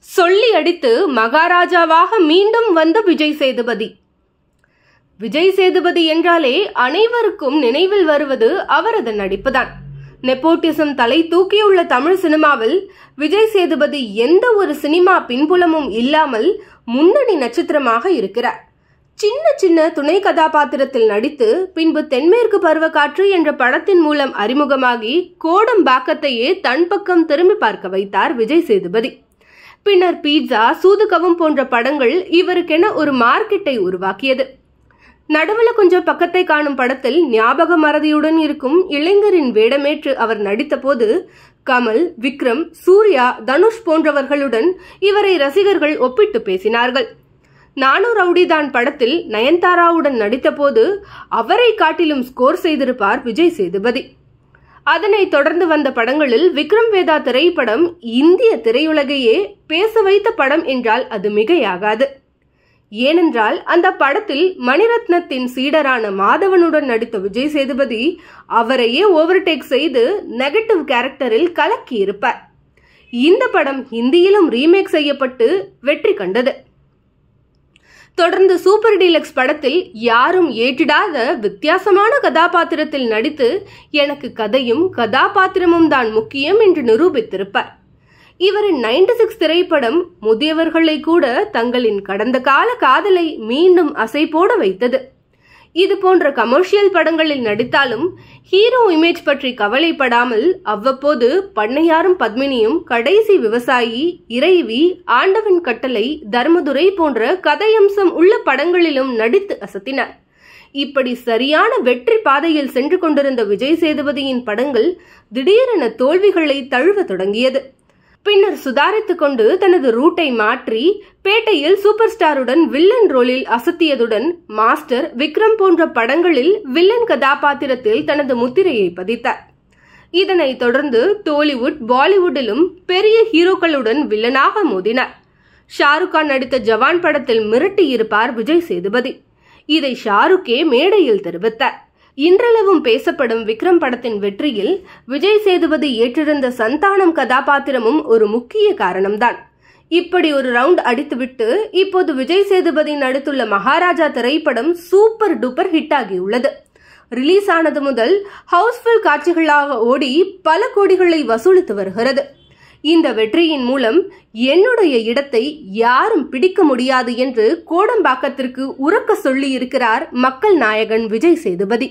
சொல்லி அடித்து மகாராஜாவாக மீண்டும் வந்த விஜய் சேதுபதி. விஜய் சேதுபதி என்றாலே அனைவருக்கும் நினைவில் வருவது அவரது நடிப்புதான். நெப்போட்டிசம் தலை தூக்கியுள்ள தமிழ் சினிமாவில் விஜய் சேதுபதி எந்த ஒரு சினிமா பின்புலமும் இல்லாமல் முன்னணி நட்சத்திரமாக இருக்கிறார். சின்ன சின்ன துணை கதாபாத்திரத்தில் நடித்து பின்பு தென்மேற்கு பருவக்காற்று என்ற படத்தின் மூலம் அறிமுகமாகி கோடம்பாக்கத்தையே தன் பக்கம் திரும்பி பார்க்க வைத்தார் விஜய் சேதுபதி. பின்னர் பீட்சா, சூதுகவும் போன்ற படங்கள் இவருக்கென ஒரு மார்க்கெட்டை உருவாக்கியது. நடுவில் கொஞ்சம் பக்கத்தை காணும் படத்தில் ஞாபக மறதியுடன் இருக்கும் இளைஞரின் வேடமேற்று அவர் நடித்த போது கமல், விக்ரம், சூர்யா, தனுஷ் போன்றவர்களுடன் இவரை ரசிகர்கள் ஒப்பிட்டு பேசினார்கள். நானூ ரவுடிதான் படத்தில் நயன்தாராவுடன் நடித்த போது அவரை காட்டிலும் ஸ்கோர் செய்திருப்பார் விஜய் சேதுபதி. அதனை தொடர்ந்து வந்த படங்களில் விக்ரம் வேதா திரைப்படம் இந்திய திரையுலகையே பேச வைத்த படம் என்றால் அது மிகையாகாது. ஏனென்றால் அந்த படத்தில் மணிரத்னத்தின் சீடரான மாதவனுடன் நடித்த விஜய் சேதுபதி அவரையே ஓவர்டேக் செய்து நெகட்டிவ் கேரக்டரில் கலக்கி இருப்பார். இந்த படம் ஹிந்தியிலும் ரீமேக் செய்யப்பட்டு வெற்றி கண்டது. தொடர்ந்து சூப்பர் டீலக்ஸ் படத்தில் யாரும் ஏற்றிடாத வித்தியாசமான கதாபாத்திரத்தில் நடித்து எனக்கு கதையும் கதாபாத்திரமும் தான் முக்கியம் என்று நிரூபித்திருப்பார். இவரின் 96 திரைப்படம் முதியவர்களை கூட தங்களின் கடந்த கால காதலை மீண்டும் அசை போட வைத்தது. இது போன்ற கமர்ஷியல் படங்களில் நடித்தாலும் ஹீரோ இமேஜ் பற்றி கவலைப்படாமல் அவ்வப்போது பண்ணையாரும் பத்மினியும், கடைசி விவசாயி, இறைவி, ஆண்டவன் கட்டளை, தர்மதுரை போன்ற கதையம்சம் உள்ள படங்களிலும் நடித்து அசத்தினார். இப்படி சரியான வெற்றி பாதையில் சென்று கொண்டிருந்த விஜய் சேதுபதியின் படங்கள் திடீரென தோல்விகளை தழுவ தொடங்கியது. பின்னர் சுதாரித்துக் கொண்டு தனது ரூட்டை மாற்றி பேட்டையில் சூப்பர் ஸ்டாருடன் வில்லன் ரோலில் அசத்தியதுடன் மாஸ்டர், விக்ரம் போன்ற படங்களில் வில்லன் கதாபாத்திரத்தில் தனது முத்திரையை பதித்தார். இதனைத் தொடர்ந்து டோலிவுட், பாலிவுட்டிலும் பெரிய ஹீரோக்களுடன் வில்லனாக மோதினார். ஷாருக் கான் நடித்த ஜவான் படத்தில் மிரட்டியிருப்பார் விஜய் சேதுபதி. இதை ஷாருக்கே மேடையில் தெரிவித்தார். இன்றளவும் பேசப்படும் விக்ரம் படத்தின் வெற்றியில் விஜய் சேதுபதி ஏற்றிருந்த சந்தானம் கதாபாத்திரமும் ஒரு முக்கிய காரணம்தான். இப்படி ஒரு ரவுண்ட் அடித்துவிட்டு இப்போது விஜய் சேதுபதி நடித்துள்ள மகாராஜா திரைப்படம் சூப்பர் டூப்பர் ஹிட் ஆகியுள்ளது. ரிலீஸ் ஆனது முதல் ஹவுஸ்ஃபுல் காட்சிகளாக ஓடி பல கோடிகளை வசூலித்து வருகிறது. இந்த வெற்றியின் மூலம் என்னுடைய இடத்தை யாரும் பிடிக்க முடியாது என்று கோடம்பாக்கத்திற்கு உரக்க சொல்லி இருக்கிறார் மக்கள் நாயகன் விஜய் சேதுபதி.